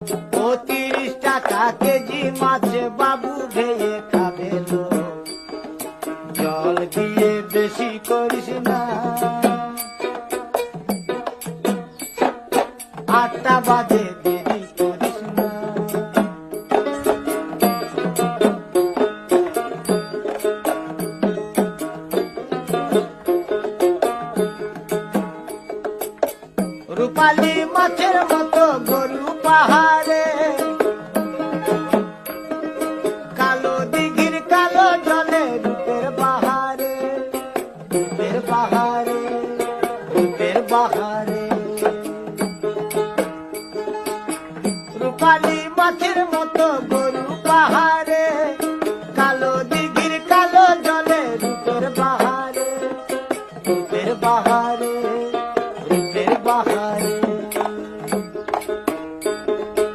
30 টাকা কেজি মাছ বাবু ভেয়ে খাবে লো, জল দিয়ে বেশি করিস না। 8টা বাজে দেরি করিস না। রূপালী মাছের মতো গরু পাহাড়ে, কালো দিঘির কালো জলে রূপের বাহারে, রূপের বাহারে, রূপের বাহারে। রূপালী মাছের মতো গরু পাহাড়ে।